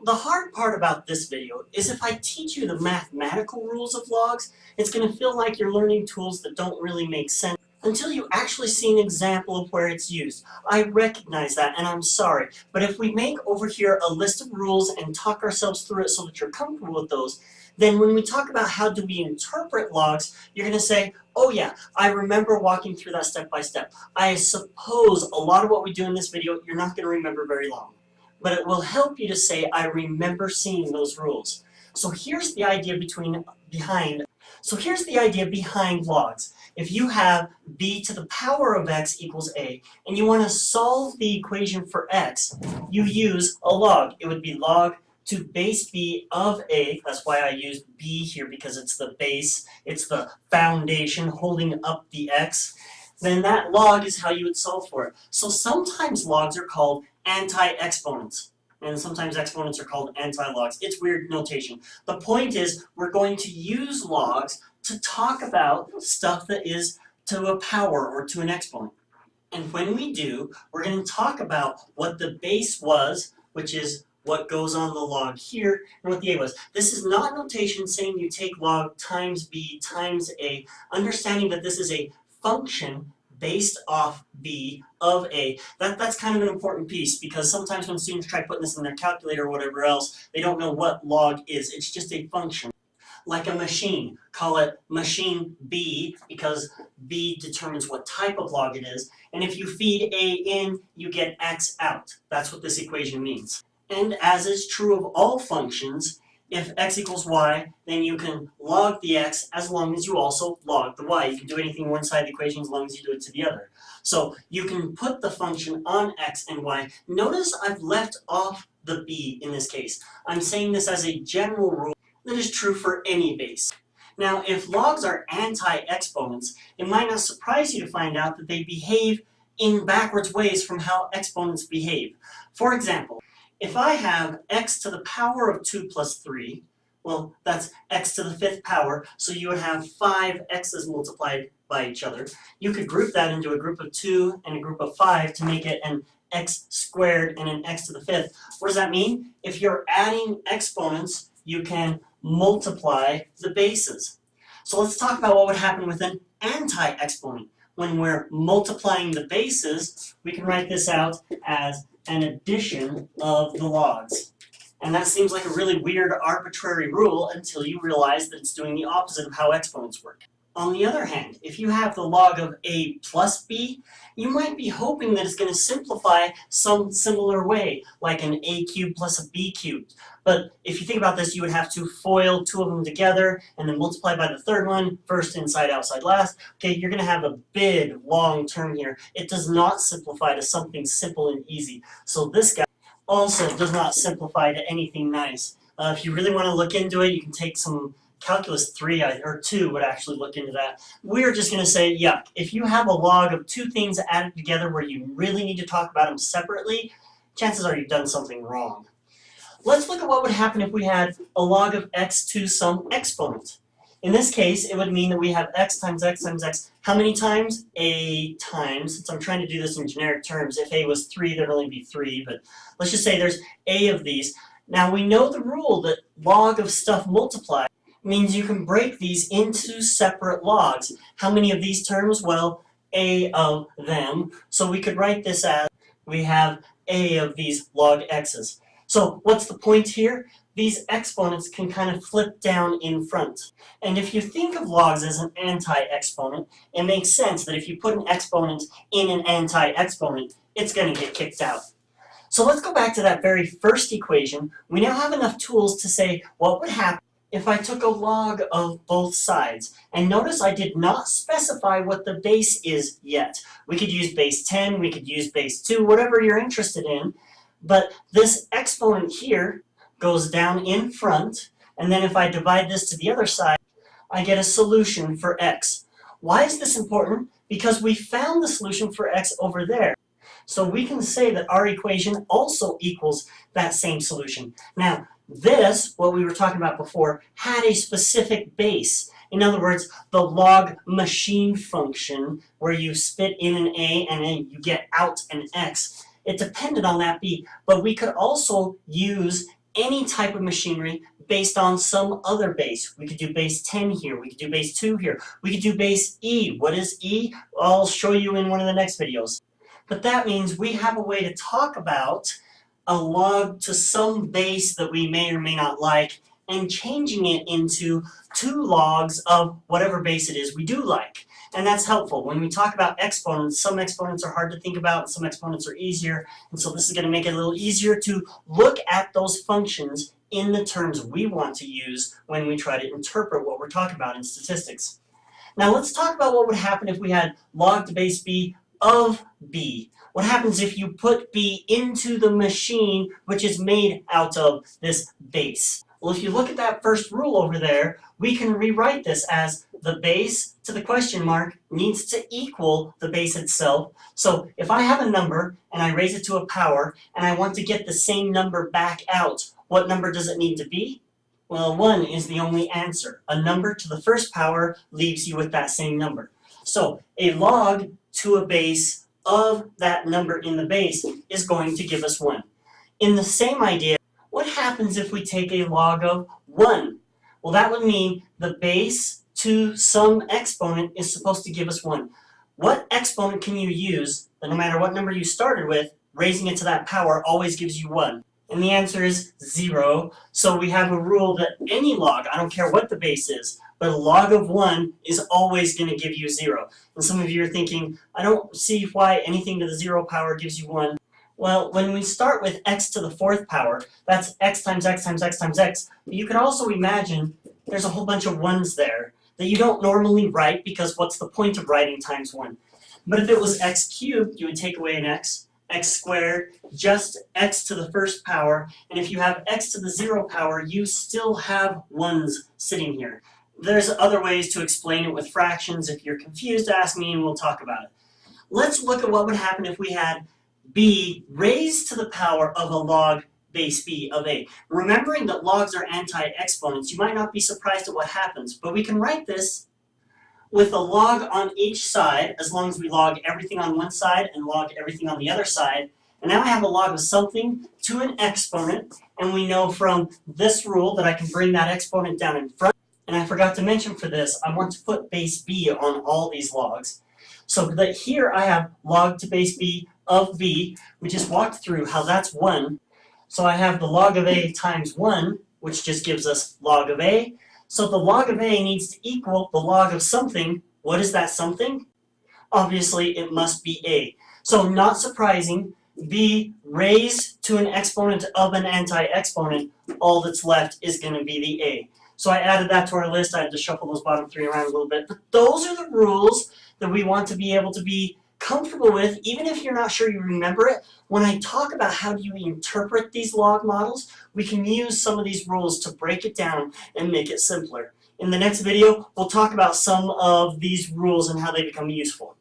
the hard part about this video is if I teach you the mathematical rules of logs, it's going to feel like you're learning tools that don't really make sense until you actually see an example of where it's used. I recognize that, and I'm sorry, but if we make over here a list of rules and talk ourselves through it so that you're comfortable with those, then when we talk about how do we interpret logs, you're going to say, oh yeah, I remember walking through that step by step. I suppose a lot of what we do in this video, you're not going to remember very long. But it will help you to say, I remember seeing those rules. So here's the idea behind logs. If you have b to the power of x equals a, and you want to solve the equation for x, you use a log. It would be log to base b of a. That's why I used b here, because it's the base, it's the foundation holding up the x. Then that log is how you would solve for it. So sometimes logs are called anti-exponents, and sometimes exponents are called anti-logs. It's weird notation. The point is, we're going to use logs to talk about stuff that is to a power or to an exponent. And when we do, we're going to talk about what the base was, which is what goes on the log here, and what the a was. This is not notation saying you take log times b times a, understanding that this is a function based off b of a. That's kind of an important piece, because sometimes when students try putting this in their calculator or whatever else, they don't know what log is. It's just a function. Like a machine, call it machine b, because b determines what type of log it is. And if you feed a in, you get x out. That's what this equation means. And as is true of all functions, if x equals y, then you can log the x as long as you also log the y. You can do anything one side of the equation as long as you do it to the other. So you can put the function on x and y. Notice I've left off the b in this case. I'm saying this as a general rule that is true for any base. Now, if logs are anti-exponents, it might not surprise you to find out that they behave in backwards ways from how exponents behave. For example, if I have x to the power of 2 plus 3, well, that's x to the 5th power, so you would have 5 x's multiplied by each other. You could group that into a group of 2 and a group of 5 to make it an x squared and an x to the 5th. What does that mean? If you're adding exponents, you can multiply the bases. So let's talk about what would happen with an anti-exponent. When we're multiplying the bases, we can write this out as an addition of the logs. And that seems like a really weird arbitrary rule until you realize that it's doing the opposite of how exponents work. On the other hand, if you have the log of a plus b, you might be hoping that it's going to simplify some similar way, like an a cubed plus a b cubed. But if you think about this, you would have to FOIL two of them together and then multiply by the third one, first inside, outside, last. Okay, you're going to have a big, long term here. It does not simplify to something simple and easy. So this guy also does not simplify to anything nice. If you really want to look into it, you can take some Calculus 3 or 2 would actually look into that. We're just going to say, yuck. If you have a log of two things added together where you really need to talk about them separately, chances are you've done something wrong. Let's look at what would happen if we had a log of x to some exponent. In this case, it would mean that we have x times x times x. How many times? A times. Since I'm trying to do this in generic terms, if a was 3, there'd only be 3, but let's just say there's a of these. Now we know the rule that log of stuff multiplied means you can break these into separate logs. How many of these terms? Well, a of them. So we could write this as we have a of these log x's. So what's the point here? These exponents can kind of flip down in front. And if you think of logs as an anti-exponent, it makes sense that if you put an exponent in an anti-exponent, it's going to get kicked out. So let's go back to that very first equation. We now have enough tools to say what would happen if I took a log of both sides. And notice I did not specify what the base is yet. We could use base 10, we could use base 2, whatever you're interested in. But this exponent here goes down in front, and then if I divide this to the other side, I get a solution for x. Why is this important? Because we found the solution for x over there. So we can say that our equation also equals that same solution. Now, this, what we were talking about before, had a specific base. In other words, the log machine function, where you spit in an a and then you get out an x, it depended on that b. But we could also use any type of machinery based on some other base. We could do base 10 here, we could do base 2 here, we could do base E. What is E? I'll show you in one of the next videos. But that means we have a way to talk about a log to some base that we may or may not like and changing it into 2 logs of whatever base it is we do like. And that's helpful. When we talk about exponents, some exponents are hard to think about and some exponents are easier. And so this is going to make it a little easier to look at those functions in the terms we want to use when we try to interpret what we're talking about in statistics. Now let's talk about what would happen if we had log to base b of b. What happens if you put b into the machine which is made out of this base? Well, if you look at that first rule over there, we can rewrite this as the base to the question mark needs to equal the base itself. So if I have a number and I raise it to a power and I want to get the same number back out, what number does it need to be? Well, 1 is the only answer. A number to the first power leaves you with that same number. So a log to a base of that number in the base is going to give us 1. In the same idea, what happens if we take a log of 1? Well, that would mean the base to some exponent is supposed to give us 1. What exponent can you use that no matter what number you started with, raising it to that power always gives you 1? And the answer is 0. So we have a rule that any log, I don't care what the base is, but a log of 1 is always going to give you 0. And some of you are thinking, I don't see why anything to the 0 power gives you 1. Well, when we start with x to the 4th power, that's x times x times x times x. But you can also imagine there's a whole bunch of 1s there that you don't normally write because what's the point of writing times 1? But if it was x cubed, you would take away an x squared, just x to the 1st power, and if you have x to the 0 power, you still have 1s sitting here. There's other ways to explain it with fractions. If you're confused, ask me and we'll talk about it. Let's look at what would happen if we had b raised to the power of a log base b of a. Remembering that logs are anti-exponents, you might not be surprised at what happens, but we can write this with a log on each side, as long as we log everything on one side and log everything on the other side. And now I have a log of something to an exponent, and we know from this rule that I can bring that exponent down in front. And I forgot to mention for this, I want to put base b on all these logs. So that here I have log to base b of b. We just walked through how that's 1. So I have the log of a times 1, which just gives us log of a. So the log of a needs to equal the log of something. What is that something? Obviously, it must be a. So not surprising, b raised to an exponent of an anti-exponent, all that's left is going to be the a. So I added that to our list. I had to shuffle those bottom 3 around a little bit. But those are the rules that we want to be able to be comfortable with, even if you're not sure you remember it. When I talk about how do you interpret these log models, we can use some of these rules to break it down and make it simpler. In the next video, we'll talk about some of these rules and how they become useful.